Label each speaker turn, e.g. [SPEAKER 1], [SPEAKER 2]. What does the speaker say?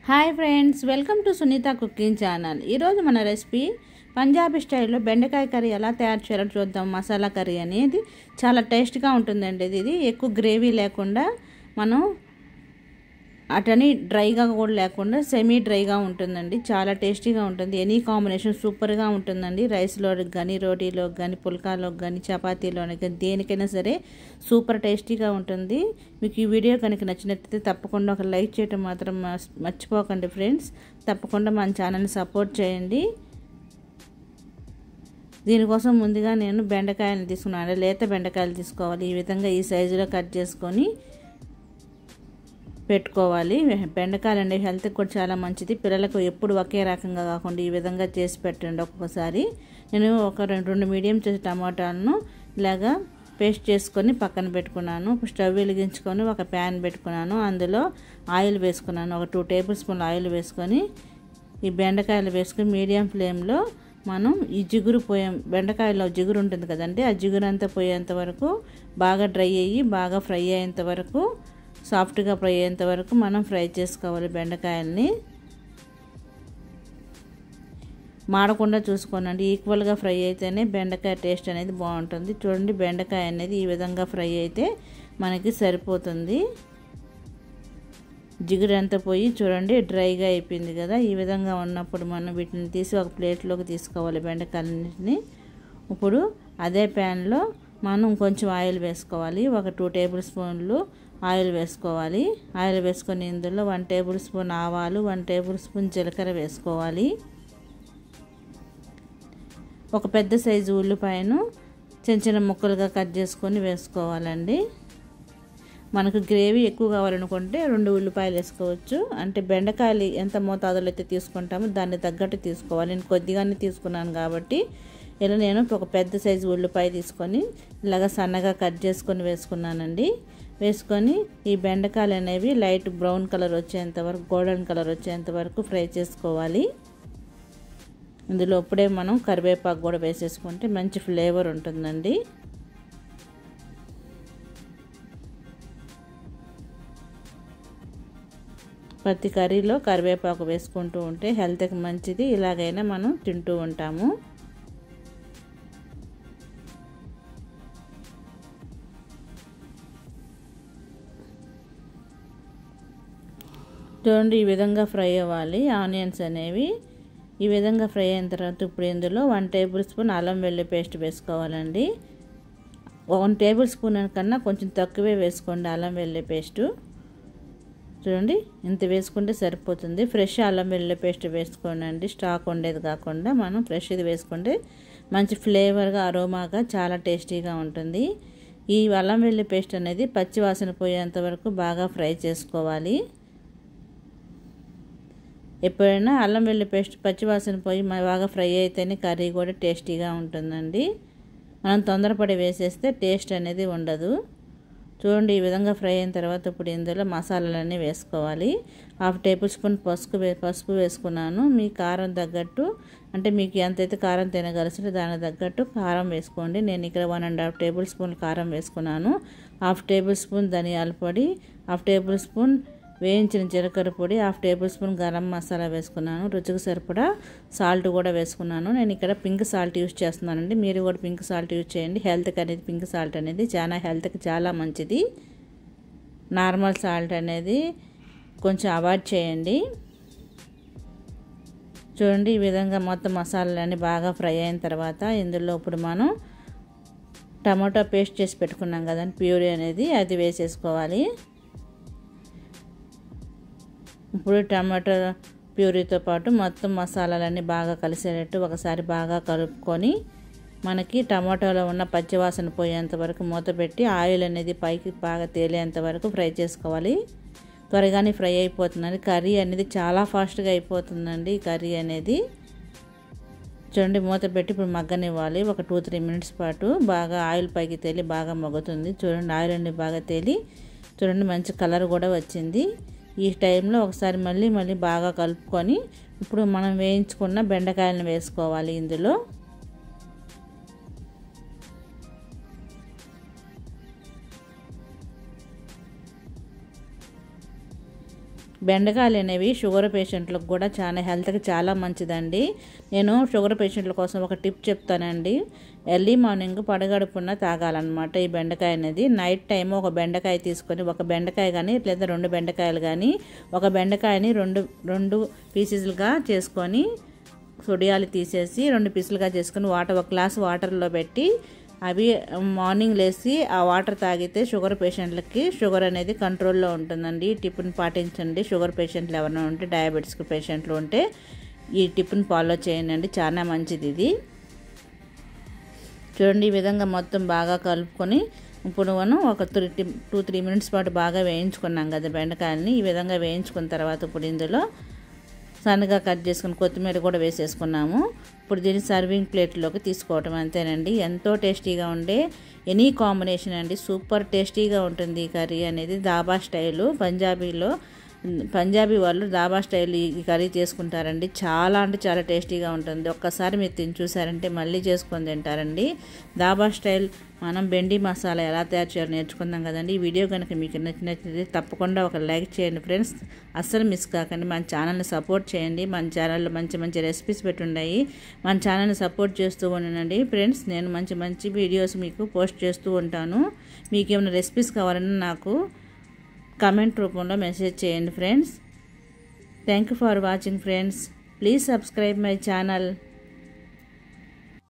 [SPEAKER 1] Hi friends, welcome to Sunita cooking channel. ఈరోజు మన recipe Punjabi స్టైల్లో బెండకాయ కర్రీ ఎలా తయారు చేయాలో చూద్దాం. మసాలా కర్రీ అనేది చాలా టేస్ట్గా ఉంటుందండి. ఇది ఎక్కువ గ్రేవీ లేకుండా మనం అటని డ్రైగా కూడా లేకుండా సెమీ డ్రైగా ఉంటుందండి. చాలా టేస్టీగా ఉంటుంది. ఎనీ కాంబినేషన్ సూపర్గా ఉంటుందండి. రైస్లోకి కానీ, రోటీలోకి కానీ, పుల్కాలోకి కానీ, చపాతీలోకి కానీ, దేనికైనా సరే సూపర్ టేస్టీగా ఉంటుంది. మీకు ఈ వీడియో కనుక నచ్చినట్లయితే తప్పకుండా ఒక లైక్ చేయడం మాత్రం మర్చిపోకండి ఫ్రెండ్స్. తప్పకుండా మన ఛానల్ని సపోర్ట్ చేయండి. దీనికోసం ముందుగా నేను బెండకాయలు తీసుకున్నాను. లేత బెండకాయలు తీసుకోవాలి. ఈ విధంగా ఈ సైజులో కట్ చేసుకొని పెట్టుకోవాలి. బెండకాయలు అండి హెల్త్కి కూడా చాలా మంచిది. పిల్లలకు ఎప్పుడు ఒకే రకంగా కాకుండా ఈ విధంగా చేసి పెట్టండి. ఒక్కొక్కసారి నేను ఒక రెండు మీడియం సైజ్ టమాటాలను ఇలాగా పేస్ట్ చేసుకొని పక్కన పెట్టుకున్నాను. స్టవ్ వెలిగించుకొని ఒక ప్యాన్ పెట్టుకున్నాను. అందులో ఆయిల్ వేసుకున్నాను. ఒక 2 టేబుల్ స్పూన్ల ఆయిల్ వేసుకొని ఈ బెండకాయలు వేసుకొని మీడియం ఫ్లేమ్లో మనం ఈ జిగురు బెండకాయలో జిగురు ఉంటుంది కదండి, ఆ జిగురు అంతా పోయేంత వరకు బాగా డ్రై అయ్యి బాగా ఫ్రై అయ్యేంత వరకు, సాఫ్ట్గా ఫ్రై అయ్యేంత వరకు మనం ఫ్రై చేసుకోవాలి. బెండకాయల్ని మాడకుండా చూసుకోనండి. ఈక్వల్గా ఫ్రై అయితేనే బెండకాయ టేస్ట్ అనేది బాగుంటుంది. చూడండి, బెండకాయ అనేది ఈ విధంగా ఫ్రై అయితే మనకి సరిపోతుంది. జిగురు అంతా పోయి చూడండి డ్రైగా అయిపోయింది కదా. ఈ విధంగా ఉన్నప్పుడు మనం వీటిని తీసి ఒక ప్లేట్లోకి తీసుకోవాలి బెండకాయలన్నింటినీ. ఇప్పుడు అదే ప్యాన్లో మనం కొంచెం ఆయిల్ వేసుకోవాలి. ఒక 2 టేబుల్ స్పూన్లు ఆయిల్ వేసుకోవాలి. ఆయిల్ వేసుకొని ఇందులో 1 టేబుల్ స్పూన్ ఆవాలు, 1 టేబుల్ స్పూన్ జీలకర్ర వేసుకోవాలి. ఒక పెద్ద సైజు ఉల్లిపాయను చిన్న చిన్న ముక్కలుగా కట్ చేసుకొని వేసుకోవాలండి. మనకు గ్రేవీ ఎక్కువ కావాలనుకుంటే 2 ఉల్లిపాయలు వేసుకోవచ్చు. అంటే బెండకాయలు ఎంత మోతాదులో అయితే తీసుకుంటామో దాన్ని తగ్గట్టు తీసుకోవాలి. నేను కొద్దిగానే తీసుకున్నాను కాబట్టి ఇలా నేను ఒక పెద్ద సైజు ఉల్లిపాయ తీసుకొని ఇలాగ సన్నగా కట్ చేసుకొని వేసుకున్నానండి. వేసుకొని ఈ బెండకాయలు అనేవి లైట్ బ్రౌన్ కలర్ వచ్చేంత వరకు, గోల్డెన్ కలర్ వచ్చేంత వరకు ఫ్రై చేసుకోవాలి. ఇందులో ఇప్పుడే మనం కరివేపాకు కూడా వేసేసుకుంటే మంచి ఫ్లేవర్ ఉంటుందండి. ప్రతి కర్రీలో కరివేపాకు వేసుకుంటూ ఉంటే హెల్త్కి మంచిది. ఇలాగైనా మనం తింటూ ఉంటాము. చూడండి, ఈ విధంగా ఫ్రై అవ్వాలి ఆనియన్స్ అనేవి. ఈ విధంగా ఫ్రై అయిన తర్వాత ఇప్పుడు ఇందులో 1 టేబుల్ స్పూన్ అల్లం వెల్లుల్లి పేస్ట్ వేసుకోవాలండి. 1 టేబుల్ స్పూన్ కన్నా కొంచెం తక్కువే వేసుకోండి అల్లం వెల్లుల్లి పేస్టు. చూడండి, ఇంత వేసుకుంటే సరిపోతుంది. ఫ్రెష్ అల్లం వెల్లుల్లి పేస్ట్ వేసుకోండి. స్టాక్ ఉండేది కాకుండా మనం ఫ్రెష్ ఇది వేసుకుంటే మంచి ఫ్లేవర్గా, అరోమాగా చాలా టేస్టీగా ఉంటుంది. ఈ అల్లం వెల్లుల్లి పేస్ట్ అనేది పచ్చి వాసన పోయేంత వరకు బాగా ఫ్రై చేసుకోవాలి. ఎప్పుడైనా అల్లం వెల్లుల్లి పేస్ట్ పచ్చివాసన పోయి బాగా ఫ్రై అయితేనే కర్రీ కూడా టేస్టీగా ఉంటుందండి. మనం తొందరపడి వేసేస్తే టేస్ట్ అనేది ఉండదు. చూడండి, ఈ విధంగా ఫ్రై అయిన తర్వాత ఇప్పుడు ఇందులో మసాలాలన్నీ వేసుకోవాలి. 1/2 టేబుల్ స్పూన్ పసుపు వేసుకున్నాను. మీ కారం తగ్గట్టు, అంటే మీకు ఎంతైతే కారం తినగలిసినా దానికి తగ్గట్టు కారం వేసుకోండి. నేను ఇక్కడ 1.5 టేబుల్ స్పూన్ కారం వేసుకున్నాను. 1/2 టేబుల్ స్పూన్ ధనియాల పొడి, 1/2 టేబుల్ స్పూన్ వేయించిన జీలకర్ర పొడి, 1/2 టేబుల్ స్పూన్ గరం మసాలా వేసుకున్నాను. రుచికి సరిపడా సాల్ట్ కూడా వేసుకున్నాను. నేను ఇక్కడ పింక్ సాల్ట్ యూజ్ చేస్తున్నానండి. మీరు కూడా పింక్ సాల్ట్ యూజ్ చేయండి. హెల్త్కి అనేది పింక్ సాల్ట్ అనేది హెల్త్కి చాలా మంచిది. నార్మల్ సాల్ట్ అనేది కొంచెం అవాయిడ్ చేయండి. చూడండి, ఈ విధంగా మొత్తం మసాలాలన్నీ బాగా ఫ్రై అయిన తర్వాత ఇందులో ఇప్పుడు మనం టమాటో పేస్ట్ చేసి పెట్టుకున్నాం కదండి, ప్యూరీ అనేది అది వేసేసుకోవాలి. ఇప్పుడు టమాటో ప్యూరీతో పాటు మొత్తం మసాలాలన్నీ బాగా కలిసేటట్టు ఒకసారి బాగా కలుపుకొని మనకి టమాటోలో ఉన్న పచ్చివాసన పోయేంత వరకు మూత పెట్టి ఆయిల్ అనేది పైకి బాగా తేలేంత వరకు ఫ్రై చేసుకోవాలి. త్వరగానే ఫ్రై అయిపోతుందండి. కర్రీ అనేది చాలా ఫాస్ట్గా అయిపోతుందండి. ఈ కర్రీ అనేది చూడండి, మూత పెట్టి ఇప్పుడు మగ్గనివ్వాలి. ఒక 2-3 మినిట్స్ పాటు బాగా ఆయిల్ పైకి తేలి బాగా మగ్గుతుంది. చూడండి, ఆయిల్ అనేది బాగా తేలి చూడండి మంచి కలర్ కూడా వచ్చింది. ఈ టైంలో ఒకసారి మళ్ళీ బాగా కలుపుకొని ఇప్పుడు మనం వేయించుకున్న బెండకాయలను వేసుకోవాలి. ఇందులో బెండకాయలు అనేవి షుగర్ పేషెంట్లకు కూడా చాలా హెల్త్కి చాలా మంచిదండి. నేను షుగర్ పేషెంట్ల కోసం ఒక టిప్ చెప్తానండి. ఎర్లీ మార్నింగ్ పడగడుపున తాగాలన్నమాట ఈ బెండకాయ అనేది. నైట్ టైం ఒక బెండకాయ తీసుకొని, ఒక బెండకాయ కానీ లేదా 2 బెండకాయలు కానీ, ఒక బెండకాయని రెండు పీసెస్లుగా చేసుకొని సొడియాలు తీసేసి 2 పీసులుగా చేసుకొని ఒక గ్లాస్ వాటర్లో పెట్టి అవి మార్నింగ్ లేచి ఆ వాటర్ తాగితే షుగర్ పేషెంట్లకి షుగర్ అనేది కంట్రోల్లో ఉంటుందండి. ఈ టిప్ని పాటించండి. షుగర్ పేషెంట్లు ఎవరైనా ఉంటే, డయాబెటీస్ పేషెంట్లు ఉంటే ఈ టిప్ని ఫాలో చేయండి. చాలా మంచిది ఇది. చూడండి, ఈ విధంగా మొత్తం బాగా కలుపుకొని ఇప్పుడు మనం ఒక 2-3 మినిట్స్ పాటు బాగా వేయించుకున్నాం కదా బెండకాయలని. ఈ విధంగా వేయించుకున్న తర్వాత ఇప్పుడు ఇందులో సన్నగా కట్ చేసుకుని కొత్తిమీర కూడా వేసేసుకున్నాము. ఇప్పుడు దీన్ని సర్వింగ్ ప్లేట్లోకి తీసుకోవటం అంతేనండి. ఎంతో టేస్టీగా ఉండే ఎనీ కాంబినేషన్ అండి. సూపర్ టేస్టీగా ఉంటుంది ఈ కర్రీ అనేది. దాబా స్టైలు, పంజాబీ వాళ్ళు దాబా స్టైల్ ఈ కర్రీ చేసుకుంటారండి. చాలా అంటే చాలా టేస్టీగా ఉంటుంది. ఒక్కసారి మీరు తిని చూసారంటే మళ్ళీ చేసుకొని తింటారండి. దాబా స్టైల్ మనం బెండి మసాలా ఎలా తయారు చేయాలో నేర్చుకుందాం కదండి. ఈ వీడియో కనుక మీకు నచ్చినట్లయితే తప్పకుండా ఒక లైక్ చేయండి ఫ్రెండ్స్. అస్సలు మిస్ కాకండి. మన ఛానల్ని సపోర్ట్ చేయండి. మన ఛానల్లో మంచి మంచి రెసిపీస్ పెట్టున్నాయి. మన ఛానల్ని సపోర్ట్ చేస్తూ ఉండండి ఫ్రెండ్స్. నేను మంచి మంచి వీడియోస్ మీకు పోస్ట్ చేస్తూ ఉంటాను. మీకు ఏమైనా రెసిపీస్ కావాలన్నా నాకు కామెంట్ రూపంలో మెసేజ్ చేయండి friends. Thank you for watching friends. Please subscribe my channel.